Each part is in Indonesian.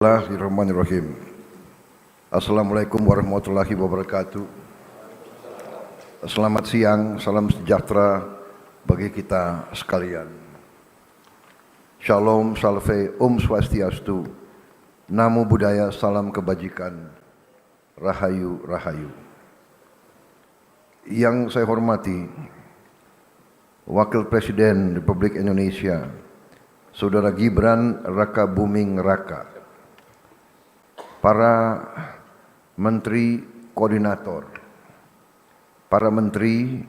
Bismillahirrahmanirrahim. Assalamualaikum warahmatullahi wabarakatuh. Selamat siang, salam sejahtera bagi kita sekalian. Shalom, salve, swastiastu, namo buddhaya, salam kebajikan, rahayu, rahayu. Yang saya hormati, Wakil Presiden Republik Indonesia, Saudara Gibran Rakabuming Raka, para menteri koordinator, para menteri,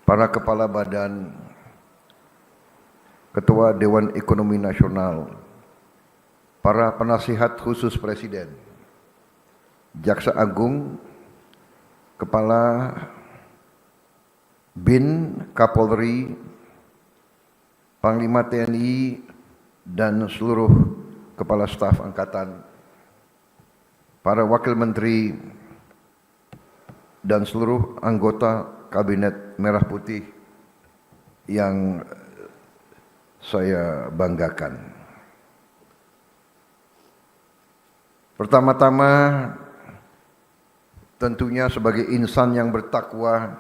para kepala badan, ketua Dewan Ekonomi Nasional, para penasihat khusus Presiden, Jaksa Agung, Kepala BIN, Kapolri, Panglima TNI, dan seluruh Kepala Staf Angkatan, para wakil menteri, dan seluruh anggota Kabinet Merah Putih yang saya banggakan. Pertama-tama, tentunya sebagai insan yang bertakwa,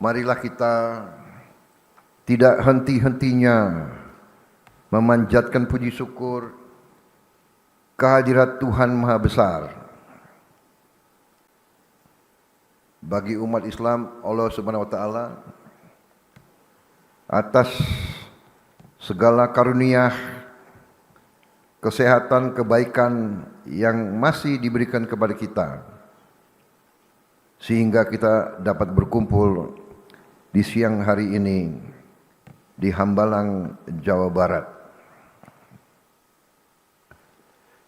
marilah kita tidak henti-hentinya memanjatkan puji syukur kehadirat Tuhan Maha Besar. Bagi umat Islam, Allah Subhanahu wa taala atas segala karunia, kesehatan, kebaikan yang masih diberikan kepada kita, sehingga kita dapat berkumpul di siang hari ini di Hambalang, Jawa Barat.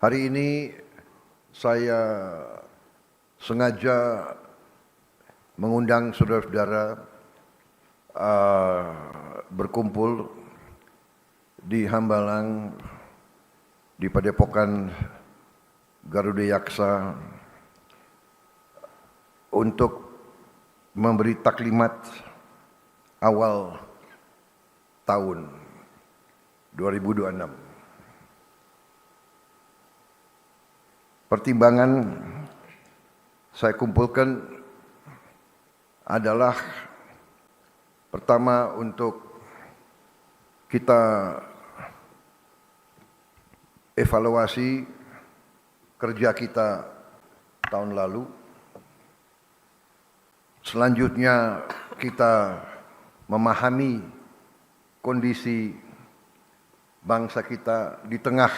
Hari ini saya sengaja mengundang saudara-saudara berkumpul di Hambalang, di Padepokan Garuda Yaksa untuk memberi taklimat awal tahun 2026. Pertimbangan saya kumpulkan adalah pertama, untuk kita evaluasi kerja kita tahun lalu. Selanjutnya kita memahami kondisi bangsa kita di tengah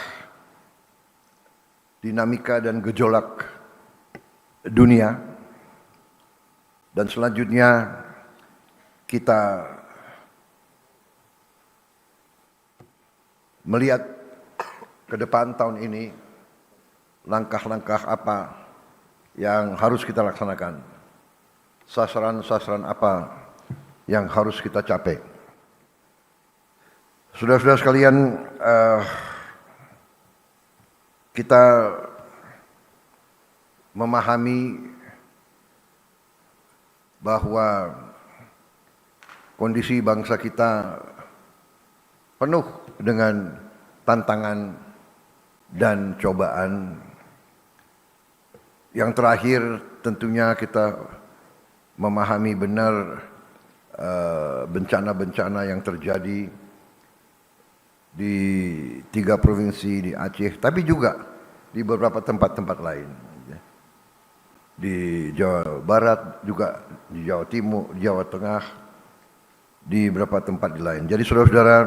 dinamika dan gejolak dunia, dan selanjutnya kita melihat ke depan tahun ini, langkah-langkah apa yang harus kita laksanakan, sasaran-sasaran apa yang harus kita capai. Saudara-saudara sekalian, kita memahami bahwa kondisi bangsa kita penuh dengan tantangan dan cobaan. Yang terakhir, tentunya kita memahami benar bencana-bencana yang terjadi di 3 provinsi di Aceh, tapi juga di beberapa tempat-tempat lain, di Jawa Barat, juga di Jawa Timur, di Jawa Tengah, di beberapa tempat lain. Jadi saudara-saudara,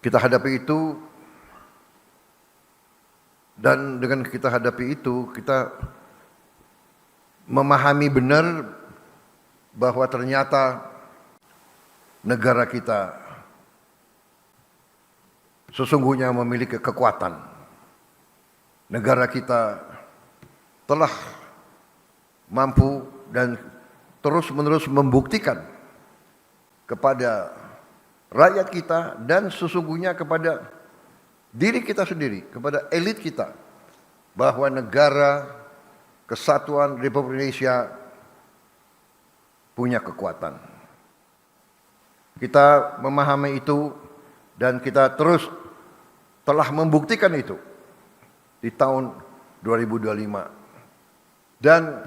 kita hadapi itu, dan dengan kita hadapi itu, kita memahami benar bahwa ternyata negara kita sesungguhnya memiliki kekuatan. Negara kita telah mampu dan terus-menerus membuktikan kepada rakyat kita dan sesungguhnya kepada diri kita sendiri, kepada elit kita, bahwa negara kesatuan Republik Indonesia punya kekuatan. Kita memahami itu dan kita terus telah membuktikan itu di tahun 2025 dan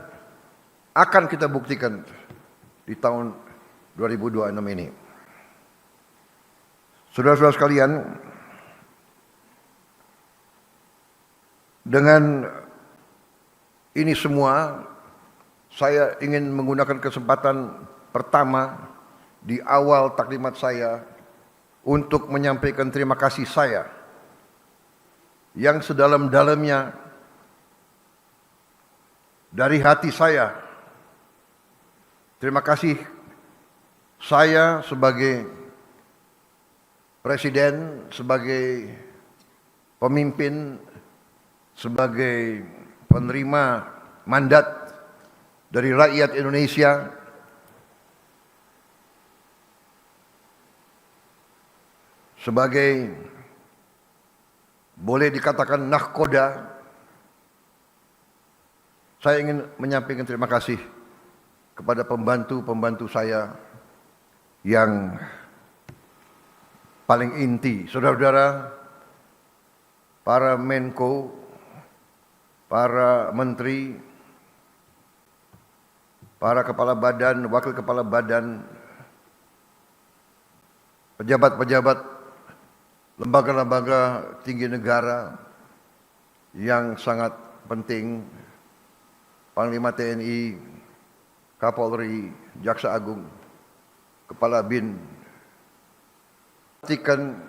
akan kita buktikan di tahun 2026 ini. Saudara-saudara sekalian, dengan ini semua saya ingin menggunakan kesempatan pertama di awal taklimat saya untuk menyampaikan terima kasih saya yang sedalam-dalamnya dari hati saya. Terima kasih saya sebagai presiden, sebagai pemimpin, sebagai penerima mandat dari rakyat Indonesia sebagai boleh dikatakan nahkoda. Saya ingin menyampaikan terima kasih kepada pembantu-pembantu saya yang paling inti, saudara-saudara, para Menko, para menteri, para kepala badan, wakil kepala badan, pejabat-pejabat lembaga-lembaga tinggi negara yang sangat penting, Panglima TNI, Kapolri, Jaksa Agung, Kepala BIN, perhatikan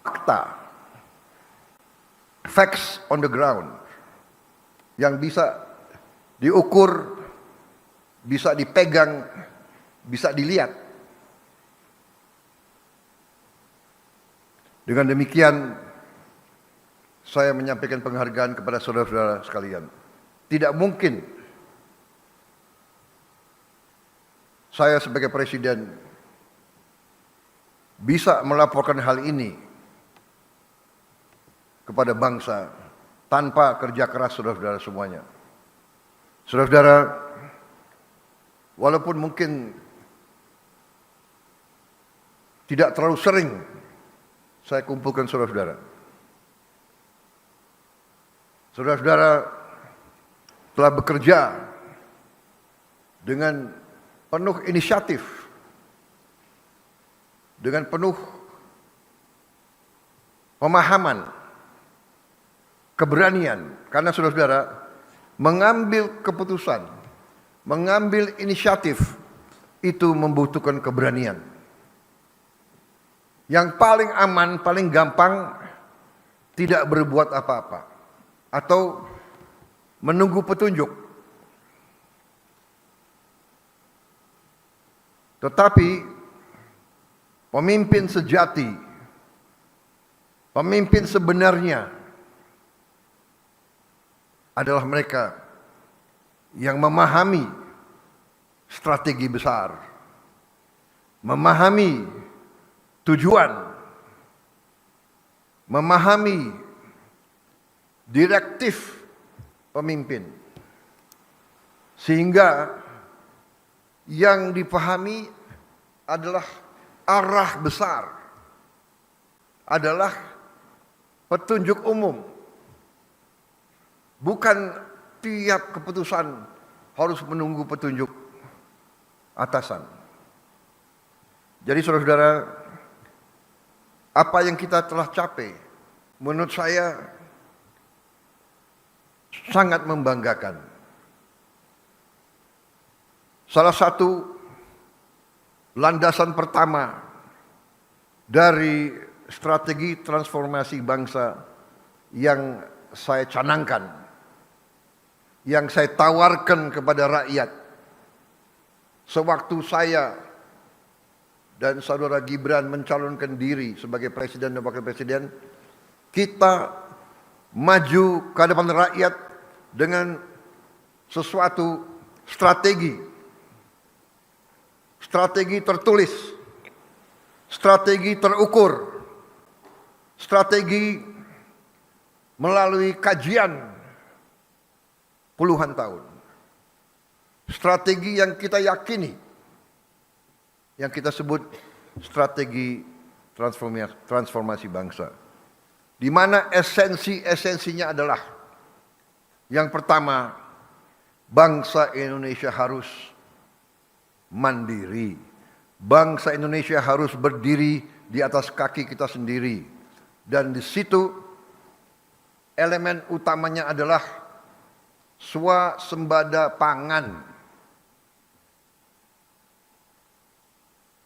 fakta, facts on the ground, yang bisa diukur, bisa dipegang, bisa dilihat. Dengan demikian, saya menyampaikan penghargaan kepada saudara-saudara sekalian. Tidak mungkin saya sebagai presiden bisa melaporkan hal ini kepada bangsa tanpa kerja keras saudara-saudara semuanya. Saudara-saudara, walaupun mungkin tidak terlalu sering saya kumpulkan saudara-saudara. Saudara-saudara telah bekerja dengan penuh inisiatif, dengan penuh pemahaman, keberanian, karena saudara-saudara mengambil keputusan, mengambil inisiatif itu membutuhkan keberanian. Yang paling aman, paling gampang tidak berbuat apa-apa atau menunggu petunjuk. Tetapi pemimpin sejati, pemimpin sebenarnya adalah mereka yang memahami strategi besar, memahami tujuan, memahami direktif pemimpin, sehingga yang dipahami adalah arah besar, adalah petunjuk umum, bukan tiap keputusan harus menunggu petunjuk atasan. Jadi saudara-saudara, apa yang kita telah capai menurut saya sangat membanggakan. Salah satu landasan pertama dari strategi transformasi bangsa yang saya canangkan, yang saya tawarkan kepada rakyat sewaktu saya dan saudara Gibran mencalonkan diri sebagai presiden dan wakil presiden, kita maju ke hadapan rakyat dengan sesuatu strategi tertulis, strategi terukur, strategi melalui kajian puluhan tahun, strategi yang kita yakini, yang kita sebut strategi transformasi bangsa. di mana esensinya adalah yang pertama, bangsa Indonesia harus mandiri. Bangsa Indonesia harus berdiri di atas kaki kita sendiri. Dan di situ elemen utamanya adalah swasembada pangan.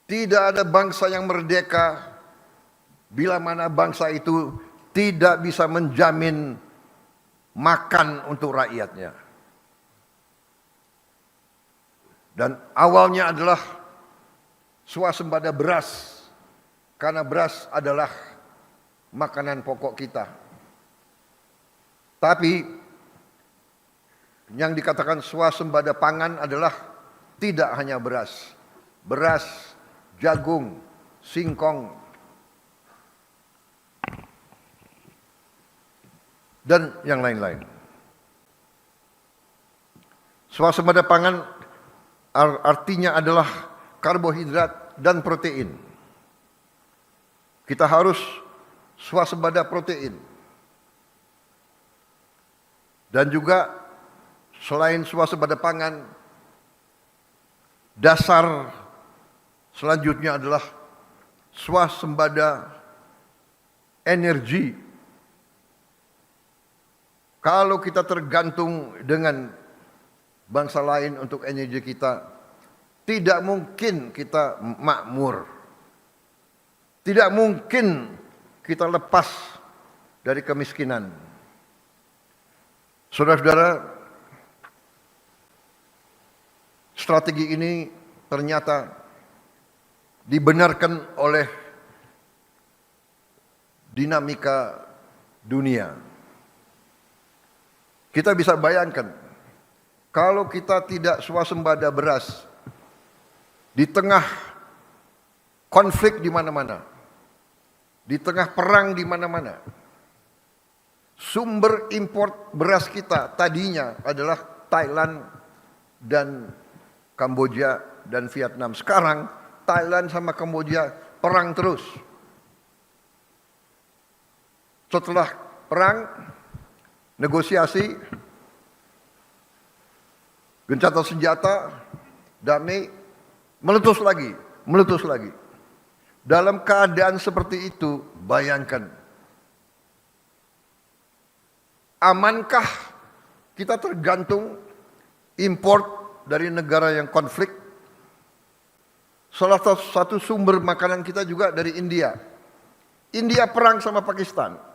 Tidak ada bangsa yang merdeka bila mana bangsa itu tidak bisa menjamin makan untuk rakyatnya. Dan awalnya adalah swasembada beras, karena beras adalah makanan pokok kita. Tapi yang dikatakan swasembada pangan adalah tidak hanya beras. Beras, jagung, singkong, dan yang lain-lain. Swasembada pangan artinya adalah karbohidrat dan protein. Kita harus swasembada protein. Dan juga selain swasembada pangan, dasar selanjutnya adalah swasembada energi. Kalau kita tergantung dengan bangsa lain untuk energi kita, tidak mungkin kita makmur. Tidak mungkin kita lepas dari kemiskinan. Saudara-saudara, strategi ini ternyata dibenarkan oleh dinamika dunia. Kita bisa bayangkan, kalau kita tidak swasembada beras, di tengah konflik di mana-mana, di tengah perang di mana-mana, sumber import beras kita tadinya adalah Thailand dan Kamboja dan Vietnam. Sekarang Thailand sama Kamboja perang terus. Setelah perang, negosiasi, gencatan senjata, damai, meletus lagi. Dalam keadaan seperti itu, bayangkan, amankah kita tergantung import dari negara yang konflik? Salah satu sumber makanan kita juga dari India. India perang sama Pakistan.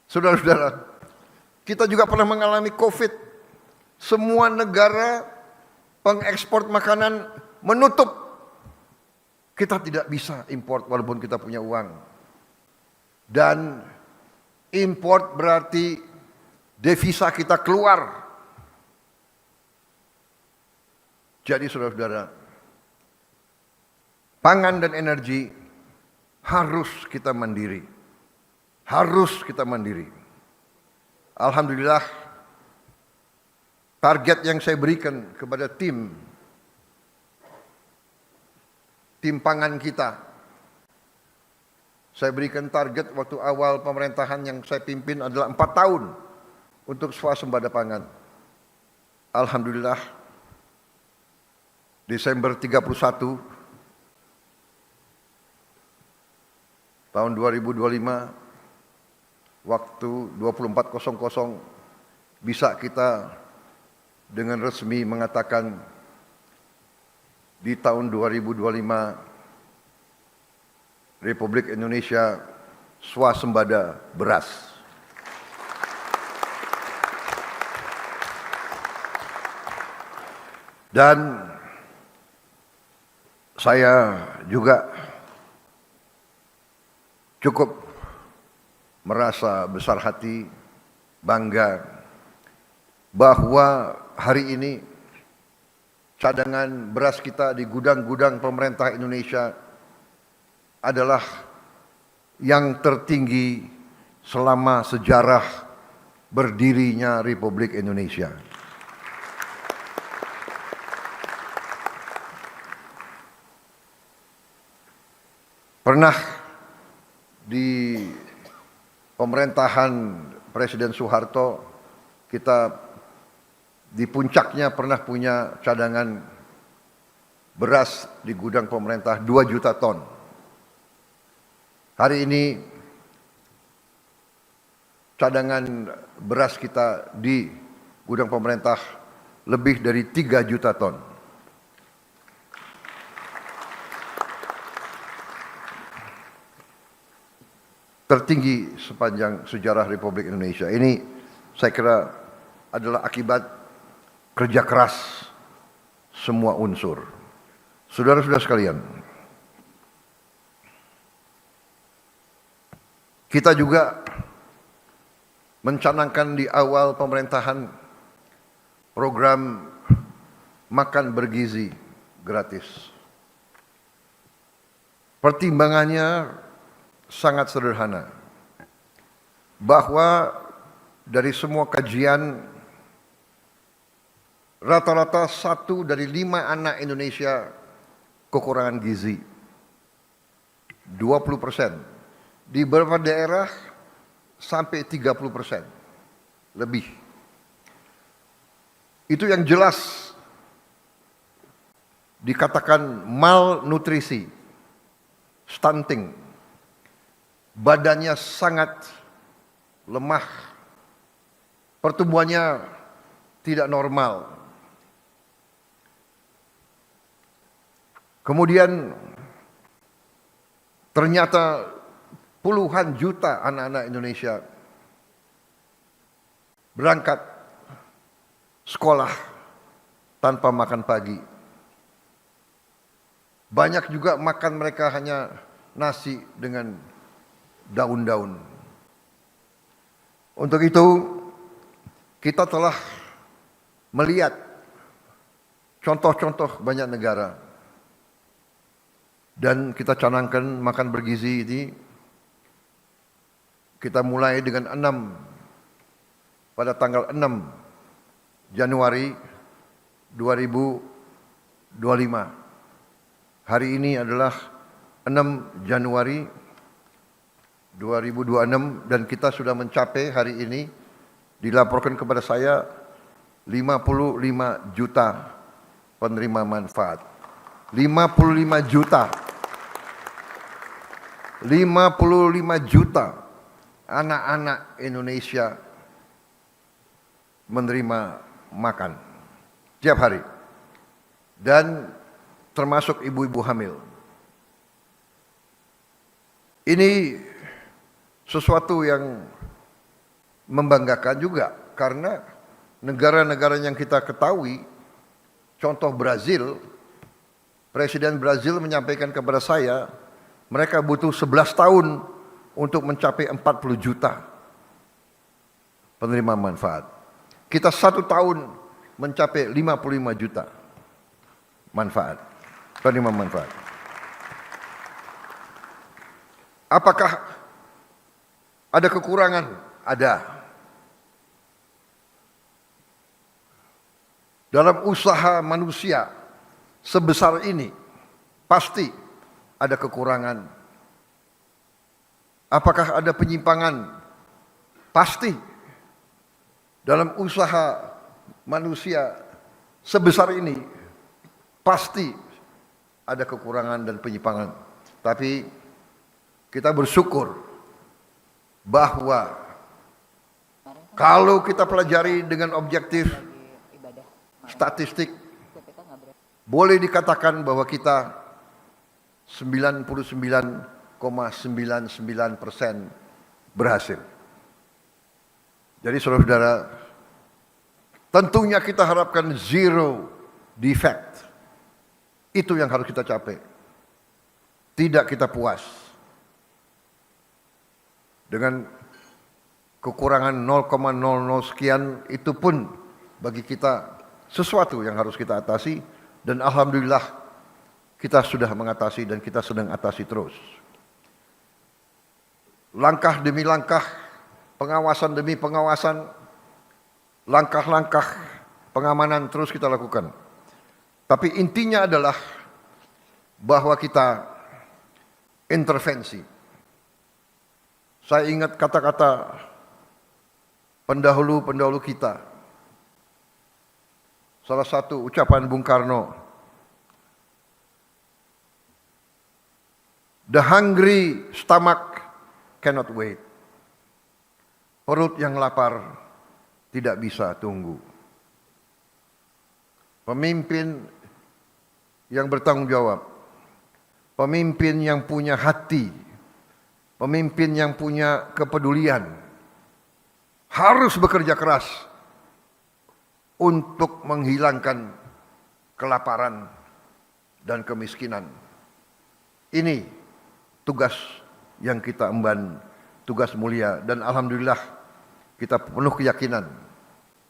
Saudara-saudara, kita juga pernah mengalami COVID. Semua negara pengekspor makanan menutup. Kita tidak bisa import walaupun kita punya uang. Dan import berarti devisa kita keluar. Jadi saudara-saudara, pangan dan energi harus kita mandiri. Harus kita mandiri. Alhamdulillah, target yang saya berikan kepada tim pangan kita, saya berikan target waktu awal pemerintahan yang saya pimpin adalah 4 tahun untuk swasembada pangan. Alhamdulillah, Desember 31 tahun 2025, waktu 24.00 bisa kita dengan resmi mengatakan di tahun 2025 Republik Indonesia swasembada beras. Dan saya juga cukup merasa besar hati, bangga bahwa hari ini cadangan beras kita di gudang-gudang pemerintah Indonesia adalah yang tertinggi selama sejarah berdirinya Republik Indonesia. Pernah di pemerintahan Presiden Soeharto, kita di puncaknya pernah punya cadangan beras di gudang pemerintah 2 juta ton. Hari ini cadangan beras kita di gudang pemerintah lebih dari 3 juta ton. Tertinggi sepanjang sejarah Republik Indonesia. Ini saya kira adalah akibat kerja keras semua unsur. Saudara-saudara sekalian, kita juga mencanangkan di awal pemerintahan program makan bergizi gratis. Pertimbangannya sangat sederhana, bahwa dari semua kajian rata-rata 1 dari 5 anak Indonesia kekurangan gizi, 20%, di beberapa daerah sampai 30% lebih. Itu yang jelas dikatakan malnutrisi, stunting, badannya sangat lemah, pertumbuhannya tidak normal. Kemudian ternyata puluhan juta anak-anak Indonesia berangkat sekolah tanpa makan pagi. Banyak juga makan mereka hanya nasi dengan daun-daun. Untuk itu kita telah melihat contoh-contoh banyak negara. Dan kita canangkan makan bergizi ini, kita mulai dengan 6 pada tanggal 6 Januari 2025. Hari ini adalah 6 Januari 2026 dan kita sudah mencapai hari ini, dilaporkan kepada saya 55 juta penerima manfaat. 55 juta anak-anak Indonesia menerima makan tiap hari, dan termasuk ibu-ibu hamil. Ini sesuatu yang membanggakan juga, karena negara-negara yang kita ketahui, contoh Brazil, Presiden Brazil menyampaikan kepada saya, mereka butuh 11 tahun untuk mencapai 40 juta penerima manfaat. Kita 1 tahun mencapai 55 juta penerima manfaat. Apakah ada kekurangan? Ada. Dalam usaha manusia sebesar ini pasti ada kekurangan. Apakah ada penyimpangan? Pasti. Dalam usaha manusia sebesar ini pasti ada kekurangan dan penyimpangan. Tapi kita bersyukur bahwa kalau kita pelajari dengan objektif statistik, boleh dikatakan bahwa kita 99,99% berhasil. Jadi saudara-saudara, tentunya kita harapkan zero defect. Itu yang harus kita capai. Tidak kita puas dengan kekurangan 0,00 sekian, itu pun bagi kita sesuatu yang harus kita atasi, dan alhamdulillah kita sudah mengatasi dan kita sedang atasi terus. Langkah demi langkah, pengawasan demi pengawasan, langkah-langkah pengamanan terus kita lakukan. Tapi intinya adalah bahwa kita intervensi. Saya ingat kata-kata pendahulu-pendahulu kita. Salah satu ucapan Bung Karno, "The hungry stomach cannot wait." Perut yang lapar tidak bisa tunggu. Pemimpin yang bertanggung jawab, pemimpin yang punya hati, pemimpin yang punya kepedulian, harus bekerja keras untuk menghilangkan kelaparan dan kemiskinan. Ini tugas yang kita emban, tugas mulia, dan alhamdulillah kita penuh keyakinan.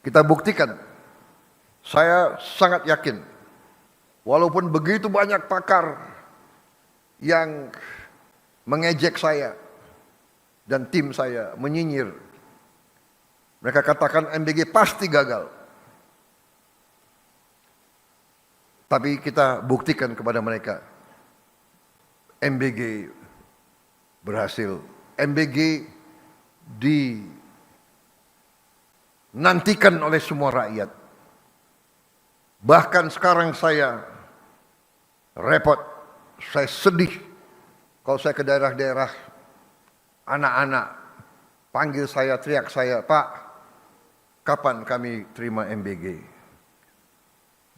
Kita buktikan. Saya sangat yakin, walaupun begitu banyak pakar yang mengejek saya dan tim saya, menyinyir. Mereka katakan MBG pasti gagal. Tapi kita buktikan kepada mereka, MBG berhasil. MBG dinantikan oleh semua rakyat. Bahkan sekarang saya repot, saya sedih kalau saya ke daerah-daerah, anak-anak panggil saya, teriak saya, "Pak, kapan kami terima MBG?"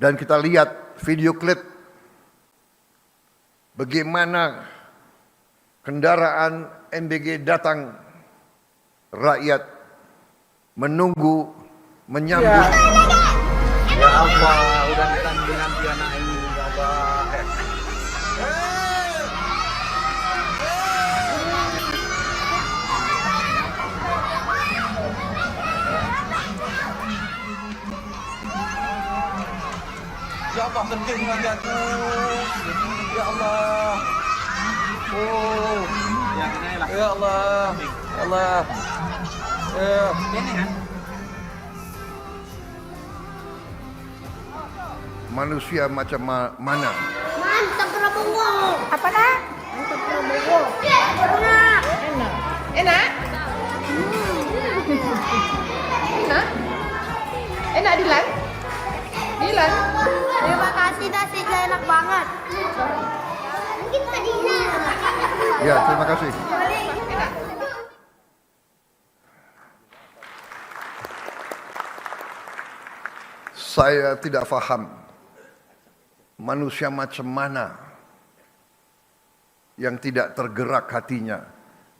Dan kita lihat video klip bagaimana kendaraan MBG datang, rakyat menunggu, menyambut. Ya Allah, udah nanti anak ini, ya Allah. Ya Allah, sedih wajahku. Ya Allah. Oh, ya Allah. Ya Allah. Manusia macam mana? Mantap Prabowo. Apa nak? Mantap Prabowo. Enak. Enak? Enak? Enak Dilan? Dilan? Terima kasih nasinya enak banget. Mungkin tadi Ya, terima kasih. Enak? Saya tidak paham manusia macam mana yang tidak tergerak hatinya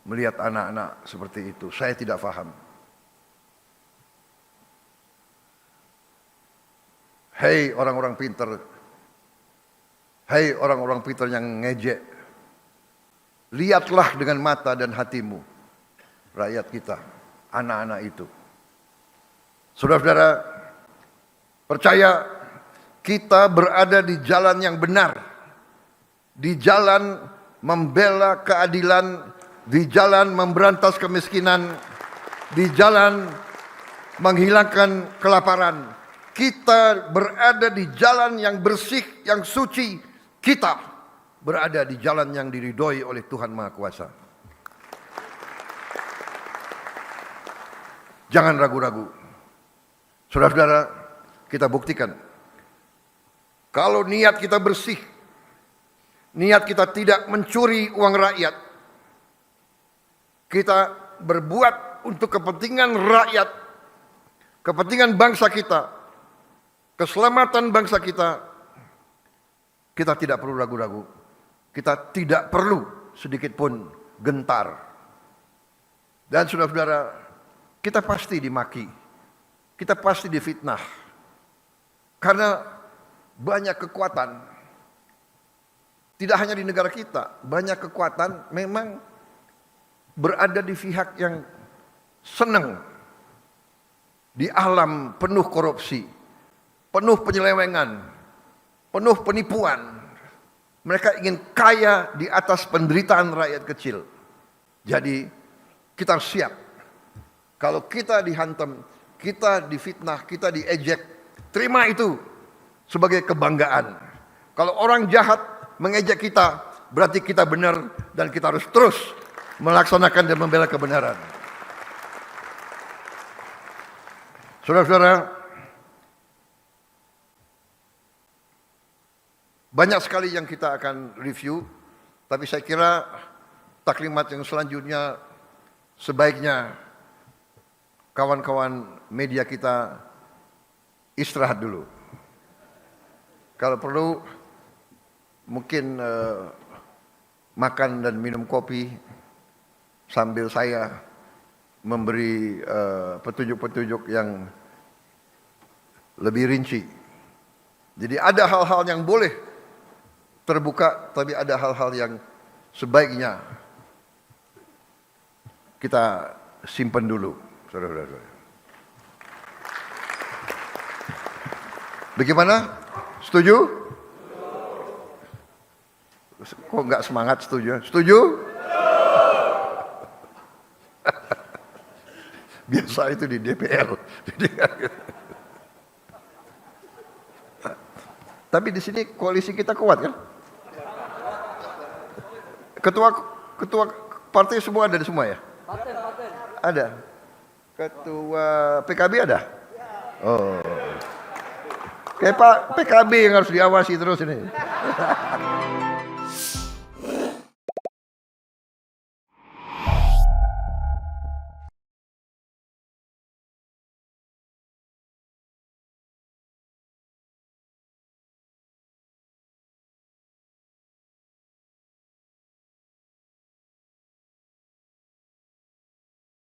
melihat anak-anak seperti itu. Saya tidak paham. Hei orang-orang pintar, hei orang-orang pintar yang ngejek, lihatlah dengan mata dan hatimu rakyat kita, anak-anak itu. Saudara-saudara, percaya kita berada di jalan yang benar, di jalan membela keadilan, di jalan memberantas kemiskinan, di jalan menghilangkan kelaparan. Kita berada di jalan yang bersih, yang suci. Kita berada di jalan yang diridhoi oleh Tuhan Maha Kuasa. Jangan ragu-ragu. Saudara-saudara, kita buktikan. Kalau niat kita bersih, niat kita tidak mencuri uang rakyat, kita berbuat untuk kepentingan rakyat, kepentingan bangsa kita, keselamatan bangsa kita, kita tidak perlu ragu-ragu. Kita tidak perlu sedikit pun gentar. Dan saudara-saudara, kita pasti dimaki, kita pasti difitnah. Karena banyak kekuatan, tidak hanya di negara kita, banyak kekuatan memang berada di pihak yang senang di alam penuh korupsi, penuh penyelewengan, penuh penipuan. Mereka ingin kaya di atas penderitaan rakyat kecil. Jadi kita harus siap. Kalau kita dihantam, kita difitnah, kita diejek, terima itu sebagai kebanggaan. Kalau orang jahat mengejek kita, berarti kita benar dan kita harus terus melaksanakan dan membela kebenaran. Saudara-saudara, banyak sekali yang kita akan review, tapi saya kira taklimat yang selanjutnya sebaiknya kawan-kawan media kita istirahat dulu. Kalau perlu mungkin makan dan minum kopi sambil saya memberi petunjuk-petunjuk yang lebih rinci. Jadi ada hal-hal yang boleh terbuka, tapi ada hal-hal yang sebaiknya kita simpan dulu, saudara-saudara. Bagaimana? Setuju? Kok nggak semangat setuju? Setuju? Biasa itu di DPR. Tapi di sini koalisi kita kuat kan? Ketua partai semua ada di semua ya? Ada. Ketua PKB ada? Oh. Kayak Pak PKB yang harus diawasi terus ini.